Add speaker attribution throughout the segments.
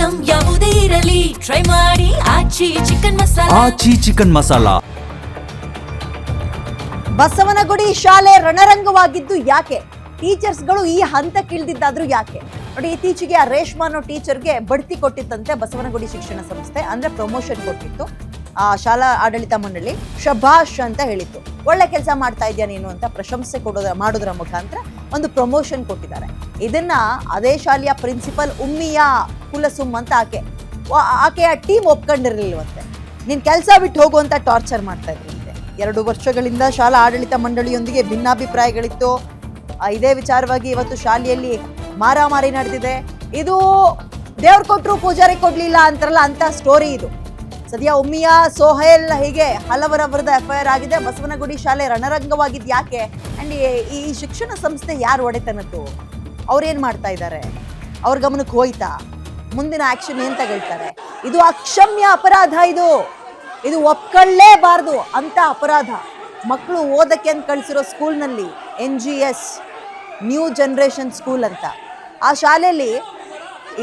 Speaker 1: Item ಯಾವುದೇ ಇರಲಿ try ಮಾಡಿ ಆಚಿ ಚಿಕನ್ ಮಸಾಲಾ.
Speaker 2: ಬಸವನಗುಡಿ ಶಾಲೆ ರಣರಂಗವಾಗಿದ್ದು ಯಾಕೆ? ಟೀಚರ್ಸ್ಗಳು ಈ ಹಂತಕ್ಕಿಳಿದಿದ್ದಾದ್ರೂ ಯಾಕೆ? ನೋಡಿ, ಇತ್ತೀಚೆಗೆ ಆ ರೇಷ್ಮಾ ಅನ್ನೋ ಟೀಚರ್ಗೆ ಬಡ್ತಿ ಕೊಟ್ಟಿತ್ತಂತೆ ಬಸವನಗುಡಿ ಶಿಕ್ಷಣ ಸಂಸ್ಥೆ, ಅಂದ್ರೆ ಪ್ರಮೋಷನ್ ಕೊಟ್ಟಿತ್ತು ಆ ಶಾಲಾ ಆಡಳಿತ ಮಂಡಳಿ. ಶಭಾಷ್ ಅಂತ ಹೇಳಿತ್ತು, ಒಳ್ಳೆ ಕೆಲಸ ಮಾಡ್ತಾ ಇದೆಯಾ ನೀನು ಅಂತ ಪ್ರಶಂಸೆ ಮಾಡೋದ್ರ ಮುಖಾಂತರ ಒಂದು ಪ್ರಮೋಷನ್ ಕೊಟ್ಟಿದ್ದಾರೆ. ಇದನ್ನ ಅದೇ ಶಾಲೆಯ ಪ್ರಿನ್ಸಿಪಲ್ ಉಮ್ಮಿಯಾ ಕುಲಸುಮ್ ಅಂತ ಆಕೆಯ ಟೀಮ್ ಒಪ್ಕೊಂಡಿರ್ಲಿಲ್ವಂತೆ. ನೀನ್ ಕೆಲಸ ಬಿಟ್ಟು ಹೋಗುವಂತ ಟಾರ್ಚರ್ ಮಾಡ್ತಾ ಇದ್ರಂತೆ. 2 ವರ್ಷಗಳಿಂದ ಶಾಲಾ ಆಡಳಿತ ಮಂಡಳಿಯೊಂದಿಗೆ ಭಿನ್ನಾಭಿಪ್ರಾಯಗಳಿತ್ತು. ಇದೇ ವಿಚಾರವಾಗಿ ಇವತ್ತು ಶಾಲೆಯಲ್ಲಿ ಮಾರಾಮಾರಿ ನಡೆದಿದೆ. ಇದು ದೇವ್ರು ಕೊಟ್ಟರು ಪೂಜಾರಿ ಕೊಡ್ಲಿಲ್ಲ ಅಂತಾರಲ್ಲ, ಅಂತ ಸ್ಟೋರಿ ಇದು. ಸದ್ಯ ಉಮ್ಮಿಯಾ, ಸೋಹೇಲ್ ಹೀಗೆ ಹಲವರ ವಿರುದ್ಧ FIR ಆಗಿದೆ. ಬಸವನಗುಡಿ ಶಾಲೆ ರಣರಂಗವಾಗಿದ್ದು ಯಾಕೆ? ಅಂಡ್ ಈ ಶಿಕ್ಷಣ ಸಂಸ್ಥೆ ಯಾರು ಒಡೆತನದ್ದು? ಅವ್ರೇನ್ ಮಾಡ್ತಾ ಇದ್ದಾರೆ? ಅವ್ರ ಗಮನಕ್ಕೆ ಹೋಯ್ತಾ? ಮುಂದಿನ ಆಕ್ಷನ್ ಏನ್ ತಗೊಳ್ತಾರೆ? ಇದು ಅಕ್ಷಮ್ಯ ಅಪರಾಧ. ಇದು ಒಪ್ಕೊಳ್ಳೇಬಾರ್ದು ಅಂತ ಅಪರಾಧ. ಮಕ್ಕಳು ಓದಕ್ಕೆ ಅಂತ ಕಳಿಸಿರೋ ಸ್ಕೂಲ್ನಲ್ಲಿ NGS ನ್ಯೂ ಜನರೇಷನ್ ಸ್ಕೂಲ್ ಅಂತ, ಆ ಶಾಲೆಯಲ್ಲಿ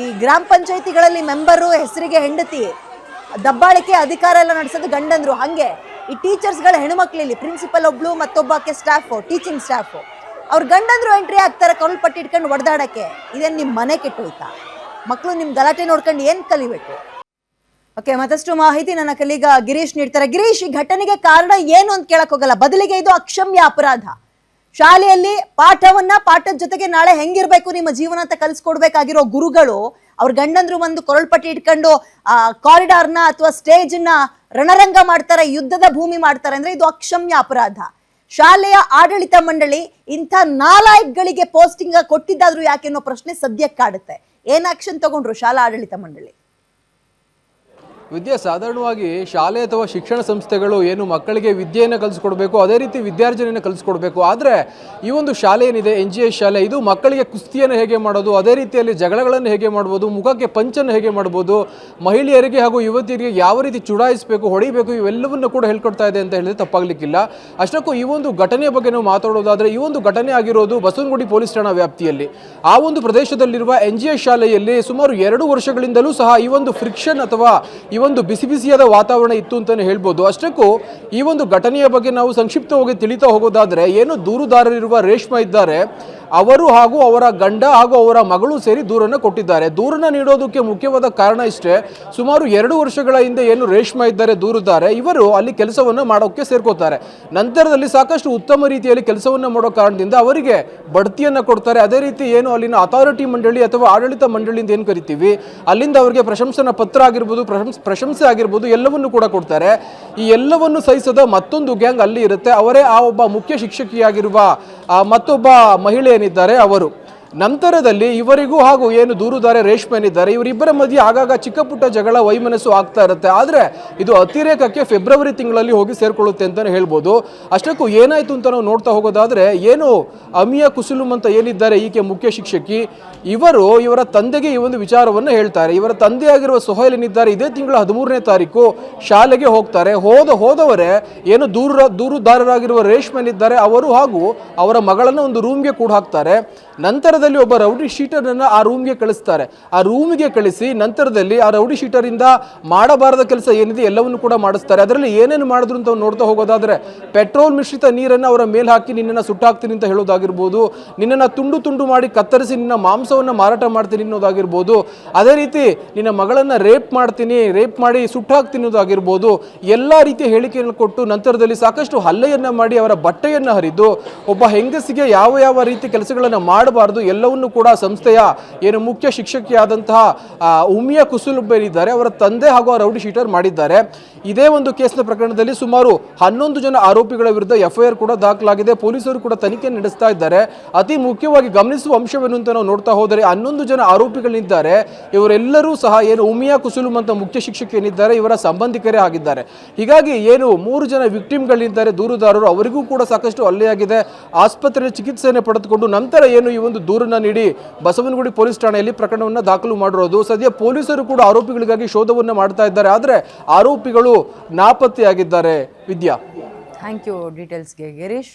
Speaker 2: ಈ ಗ್ರಾಮ ಪಂಚಾಯಿತಿಗಳಲ್ಲಿ ಮೆಂಬರು ಹೆಸರಿಗೆ ಹೆಂಡತಿ, ದಬ್ಬಾಳಿಕೆ ಅಧಿಕಾರ ಎಲ್ಲ ನಡೆಸೋದು ಗಂಡಂದ್ರು. ಹಂಗೆ ಈ ಟೀಚರ್ಸ್ಗಳ ಹೆಣ್ಮಕ್ಳಲ್ಲಿ ಪ್ರಿನ್ಸಿಪಲ್ ಒಬ್ಳು, ಮತ್ತೊಬ್ಬಕ್ಕೆ ಸ್ಟಾಫು, ಟೀಚಿಂಗ್ ಸ್ಟಾಫು, ಅವ್ರ ಗಂಡಂದ್ರು ಎಂಟ್ರಿ ಆಗ್ತಾರೆ ಕರುಳು ಪಟ್ಟಿ ಇಟ್ಕೊಂಡು ಹೊಡೆದಾಡಕ್ಕೆ. ಇದೇನು ನಿಮ್ಮ ಮನೆ ಕೆಟ್ಟೋಯ್ತಾ? ಮಕ್ಕಳು ನಿಮ್ಮ ಗಲಾಟೆ ನೋಡ್ಕೊಂಡು ಏನು ಕಲಿಬೇಕು? ಓಕೆ, ಮತ್ತಷ್ಟು ಮಾಹಿತಿ ನನ್ನ ಕಲೀಗ ಗಿರೀಶ್ ನೀಡ್ತಾರೆ. ಗಿರೀಶ್, ಈ ಘಟನೆಗೆ ಕಾರಣ ಏನು ಅಂತ ಕೇಳಕ್ ಹೋಗಲ್ಲ, ಬದಲಿಗೆ ಇದು ಅಕ್ಷಮ್ಯ ಅಪರಾಧ. ಶಾಲೆಯಲ್ಲಿ ಪಾಠದ ಜೊತೆಗೆ ನಾಳೆ ಹೆಂಗಿರ್ಬೇಕು ನಿಮ್ಮ ಜೀವನ ಅಂತ ಕಲಿಸ್ಕೊಡ್ಬೇಕಾಗಿರೋ ಗುರುಗಳು ಅವ್ರ ಗಂಡಂದ್ರು ಒಂದು ಕೊರಳ್ಪಟ್ಟಿ ಇಟ್ಕೊಂಡು ಕಾರಿಡಾರ್ನ ಅಥವಾ ಸ್ಟೇಜ್ನ ರಣರಂಗ ಮಾಡ್ತಾರೆ, ಯುದ್ಧದ ಭೂಮಿ ಮಾಡ್ತಾರೆ ಅಂದ್ರೆ ಇದು ಅಕ್ಷಮ್ಯ ಅಪರಾಧ. ಶಾಲೆಯ ಆಡಳಿತ ಮಂಡಳಿ ಇಂಥ ನಾಲಾಯಕ್ಗಳಿಗೆ ಪೋಸ್ಟಿಂಗ್ ಕೊಟ್ಟಿದ್ದಾದ್ರೂ ಯಾಕೆ ಅನ್ನೋ ಪ್ರಶ್ನೆ ಸದ್ಯಕ್ಕೆ ಕಾಡುತ್ತೆ. ಏನ್ ಆಕ್ಷನ್ ತಗೊಂಡ್ರು ಶಾಲಾ ಆಡಳಿತ ಮಂಡಳಿ?
Speaker 3: ವಿದ್ಯೆ ಸಾಧಾರಣವಾಗಿ ಶಾಲೆ ಅಥವಾ ಶಿಕ್ಷಣ ಸಂಸ್ಥೆಗಳು ಏನು ಮಕ್ಕಳಿಗೆ ವಿದ್ಯೆಯನ್ನು ಕಲಿಸ್ಕೊಡ್ಬೇಕು, ಅದೇ ರೀತಿ ವಿದ್ಯಾರ್ಜನೆಯನ್ನು ಕಲಿಸ್ಕೊಡ್ಬೇಕು. ಆದರೆ ಈ ಒಂದು ಶಾಲೆ ಏನಿದೆ NGS ಶಾಲೆ, ಇದು ಮಕ್ಕಳಿಗೆ ಕುಸ್ತಿಯನ್ನು ಹೇಗೆ ಮಾಡೋದು, ಅದೇ ರೀತಿಯಲ್ಲಿ ಜಗಳಗಳನ್ನು ಹೇಗೆ ಮಾಡ್ಬೋದು, ಮುಖಕ್ಕೆ ಪಂಚನ್ನು ಹೇಗೆ ಮಾಡ್ಬೋದು, ಮಹಿಳೆಯರಿಗೆ ಹಾಗೂ ಯುವತಿಯರಿಗೆ ಯಾವ ರೀತಿ ಚುಡಾಯಿಸಬೇಕು, ಹೊಡಿಬೇಕು, ಇವೆಲ್ಲವನ್ನು ಕೂಡ ಹೇಳ್ಕೊಡ್ತಾ ಇದೆ ಅಂತ ಹೇಳಿದ್ರೆ ತಪ್ಪಾಗಲಿಕ್ಕಿಲ್ಲ. ಅಷ್ಟಕ್ಕೂ ಈ ಒಂದು ಘಟನೆಯ ಬಗ್ಗೆ ನಾವು ಮಾತಾಡೋದಾದರೆ, ಈ ಒಂದು ಘಟನೆ ಆಗಿರೋದು ಬಸವನಗುಡಿ ಪೊಲೀಸ್ ಠಾಣಾ ವ್ಯಾಪ್ತಿಯಲ್ಲಿ. ಆ ಒಂದು ಪ್ರದೇಶದಲ್ಲಿರುವ NGS ಶಾಲೆಯಲ್ಲಿ ಸುಮಾರು 2 ವರ್ಷಗಳಿಂದಲೂ ಸಹ ಈ ಒಂದು ಫ್ರಿಕ್ಷನ್ ಅಥವಾ ಈ ಒಂದು ಬಿಸಿ ಬಿಸಿಯಾದ ವಾತಾವರಣ ಇತ್ತು ಅಂತಲೇ ಹೇಳ್ಬೋದು. ಅಷ್ಟಕ್ಕೂ ಈ ಒಂದು ಘಟನೆಯ ಬಗ್ಗೆ ನಾವು ಸಂಕ್ಷಿಪ್ತವಾಗಿ ತಿಳಿತಾ ಹೋಗೋದಾದರೆ, ಏನು ದೂರುದಾರರಿರುವ ರೇಷ್ಮಾ ಇದ್ದಾರೆ, ಅವರು ಹಾಗೂ ಅವರ ಗಂಡ ಹಾಗೂ ಅವರ ಮಗಳು ಸೇರಿ ದೂರನ್ನು ಕೊಟ್ಟಿದ್ದಾರೆ. ದೂರನ್ನು ನೀಡೋದಕ್ಕೆ ಮುಖ್ಯವಾದ ಕಾರಣ ಇಷ್ಟೇ, ಸುಮಾರು 2 ವರ್ಷಗಳ ಹಿಂದೆ ಏನು ರೇಷ್ಮಾ ಇದ್ದಾರೆ ದೂರುದಾರೆ, ಇವರು ಅಲ್ಲಿ ಕೆಲಸವನ್ನು ಮಾಡೋಕ್ಕೆ ಸೇರ್ಕೋತಾರೆ. ನಂತರದಲ್ಲಿ ಸಾಕಷ್ಟು ಉತ್ತಮ ರೀತಿಯಲ್ಲಿ ಕೆಲಸವನ್ನು ಮಾಡೋ ಕಾರಣದಿಂದ ಅವರಿಗೆ ಬಡ್ತಿಯನ್ನು ಕೊಡ್ತಾರೆ. ಅದೇ ರೀತಿ ಏನು ಅಲ್ಲಿನ ಅಥಾರಿಟಿ ಮಂಡಳಿ ಅಥವಾ ಆಡಳಿತ ಮಂಡಳಿಯಿಂದ ಏನು ಕರಿತೀವಿ, ಅಲ್ಲಿಂದ ಅವರಿಗೆ ಪ್ರಶಂಸನಾ ಪತ್ರ ಆಗಿರ್ಬೋದು, ಪ್ರಶಂಸೆ ಆಗಿರ್ಬೋದು, ಎಲ್ಲವನ್ನು ಕೂಡ ಕೊಡ್ತಾರೆ. ಈ ಎಲ್ಲವನ್ನು ಸಹಿಸದ ಮತ್ತೊಂದು ಗ್ಯಾಂಗ್ ಅಲ್ಲಿ ಇರುತ್ತೆ. ಅವರೇ ಆ ಒಬ್ಬ ಮುಖ್ಯ ಶಿಕ್ಷಕಿಯಾಗಿರುವ ಮತ್ತೊಬ್ಬ ಮಹಿಳೆ ಏನಿದ್ದಾರೆ ಅವರು. ನಂತರದಲ್ಲಿ ಇವರಿಗೂ ಹಾಗೂ ಏನು ದೂರುದಾರೆ ರೇಷ್ಮೆ ಏನಿದ್ದಾರೆ, ಇವರಿಬ್ಬರ ಮಧ್ಯೆ ಆಗಾಗ ಚಿಕ್ಕ ಪುಟ್ಟ ಜಗಳ ವೈಮನಸ್ಸು ಆಗ್ತಾ ಇರುತ್ತೆ. ಆದರೆ ಇದು ಅತಿರೇಕಕ್ಕೆ ಫೆಬ್ರವರಿ ತಿಂಗಳಲ್ಲಿ ಹೋಗಿ ಸೇರ್ಕೊಳ್ಳುತ್ತೆ ಅಂತಲೇ ಹೇಳ್ಬೋದು. ಅಷ್ಟಕ್ಕೂ ಏನಾಯಿತು ಅಂತ ನಾವು ನೋಡ್ತಾ ಹೋಗೋದಾದರೆ, ಏನು ಅಮಿಯಾ ಕುಸುಲುಮ್ ಅಂತ ಏನಿದ್ದಾರೆ ಈಕೆ ಮುಖ್ಯ ಶಿಕ್ಷಕಿ, ಇವರ ತಂದೆಗೆ ಈ ಒಂದು ವಿಚಾರವನ್ನು ಹೇಳ್ತಾರೆ. ಇವರ ತಂದೆಯಾಗಿರುವ ಸೊಹೈಲ್ ಏನಿದ್ದಾರೆ, ಇದೇ ತಿಂಗಳ 13ನೇ ತಾರೀಕು ಶಾಲೆಗೆ ಹೋಗ್ತಾರೆ. ಹೋದವರೇ ಏನು ದೂರುದಾರರಾಗಿರುವ ರೇಷ್ಮೆ ಏನಿದ್ದಾರೆ, ಅವರು ಹಾಗೂ ಅವರ ಮಗಳನ್ನು ಒಂದು ರೂಮ್ಗೆ ಕೂಡ ಹಾಕ್ತಾರೆ. ನಂತರದಲ್ಲಿ ಒಬ್ಬ ರೌಡಿ ಶೀಟರನ್ನು ಆ ರೂಮ್ಗೆ ಕಳಿಸ್ತಾರೆ. ಆ ರೂಮಿಗೆ ಕಳಿಸಿ ನಂತರದಲ್ಲಿ ಆ ರೌಡಿ ಶೀಟರಿಂದ ಮಾಡಬಾರದ ಕೆಲಸ ಏನಿದೆ ಎಲ್ಲವನ್ನು ಕೂಡ ಮಾಡಿಸ್ತಾರೆ. ಅದರಲ್ಲಿ ಏನೇನು ಮಾಡಿದ್ರು ಅಂತ ನೋಡ್ತಾ ಹೋಗೋದಾದರೆ, ಪೆಟ್ರೋಲ್ ಮಿಶ್ರಿತ ನೀರನ್ನು ಅವರ ಮೇಲೆ ಹಾಕಿ ನಿನ್ನನ್ನು ಸುಟ್ಟಾಕ್ತೀನಿ ಅಂತ ಹೇಳೋದಾಗಿರ್ಬೋದು, ನಿನ್ನನ್ನು ತುಂಡು ತುಂಡು ಮಾಡಿ ಕತ್ತರಿಸಿ ನಿನ್ನ ಮಾಂಸವನ್ನು ಮಾರಾಟ ಮಾಡ್ತೀನಿ ಅನ್ನೋದಾಗಿರ್ಬೋದು, ಅದೇ ರೀತಿ ನಿನ್ನ ಮಗಳನ್ನು ರೇಪ್ ಮಾಡಿ ಸುಟ್ಟಾಕ್ತೀನಿ ಅನ್ನೋದಾಗಿರ್ಬೋದು, ಎಲ್ಲ ರೀತಿಯ ಹೇಳಿಕೆಯನ್ನು ಕೊಟ್ಟು ನಂತರದಲ್ಲಿ ಸಾಕಷ್ಟು ಹಲ್ಲೆಯನ್ನು ಮಾಡಿ ಅವರ ಬಟ್ಟೆಯನ್ನು ಹರಿದು ಒಬ್ಬ ಹೆಂಗಸಿಗೆ ಯಾವ ರೀತಿ ಕೆಲಸಗಳನ್ನು ಮಾಡಬಾರದು ಎಲ್ಲವನ್ನೂ ಕೂಡ ಸಂಸ್ಥೆಯ ಏನು ಮುಖ್ಯ ಶಿಕ್ಷಕಿಯಾದಂತಹ ಉಮ್ಮಿಯಾ ಕುಸುಲುಮ್ ಏನಿದ್ದಾರೆ ಅವರ ತಂದೆ ಹಾಗೂ ಆ ರೌಡಿ ಶೀಟರ್ ಮಾಡಿದ್ದಾರೆ. ಇದೇ ಒಂದು ಕೇಸ್ನ ಪ್ರಕರಣದಲ್ಲಿ ಸುಮಾರು 11 ಜನ ಆರೋಪಿಗಳ ವಿರುದ್ಧ FIR ಕೂಡ ದಾಖಲಾಗಿದೆ. ಪೊಲೀಸರು ಕೂಡ ತನಿಖೆ ನಡೆಸ್ತಾ ಇದ್ದಾರೆ. ಅತಿ ಮುಖ್ಯವಾಗಿ ಗಮನಿಸುವ ಅಂಶವೇನು ಅಂತ ನಾವು ನೋಡ್ತಾ ಹೋದರೆ, 11 ಜನ ಆರೋಪಿಗಳಿದ್ದಾರೆ. ಇವರೆಲ್ಲರೂ ಸಹ ಏನು ಉಮ್ಮಿಯಾ ಕುಸುಲುಮ್ ಅಂತ ಮುಖ್ಯ ಶಿಕ್ಷಕಿ ಏನಿದ್ದಾರೆ ಇವರ ಸಂಬಂಧಿಕರೇ ಆಗಿದ್ದಾರೆ. ಹೀಗಾಗಿ ಏನು 3 ಜನ ವಿಕ್ಟಿಮ್ಗಳಿದ್ದಾರೆ ದೂರುದಾರರು, ಅವರಿಗೂ ಕೂಡ ಸಾಕಷ್ಟು ಹಲ್ಲೆಯಾಗಿದೆ. ಆಸ್ಪತ್ರೆಯಲ್ಲಿ ಚಿಕಿತ್ಸೆಯನ್ನು ಪಡೆದುಕೊಂಡು ನಂತರ ಏನು ಈ ಒಂದು ದೂರನ್ನ ನೀಡಿ ಬಸವನಗುಡಿ ಪೊಲೀಸ್ ಠಾಣೆಯಲ್ಲಿ ಪ್ರಕರಣವನ್ನು ದಾಖಲು ಮಾಡಿರೋದು. ಸದ್ಯ ಪೊಲೀಸರು ಕೂಡ ಆರೋಪಿಗಳಿಗಾಗಿ ಶೋಧವನ್ನು ಮಾಡ್ತಾ ಇದ್ದಾರೆ. ಆದರೆ ಆರೋಪಿಗಳು ನಾಪತ್ತೆಯಾಗಿದ್ದಾರೆ. ವಿದ್ಯಾ,
Speaker 2: ಥ್ಯಾಂಕ್ ಯು ಡೀಟೇಲ್ಸ್ಗೆ ಗಿರೀಶ್.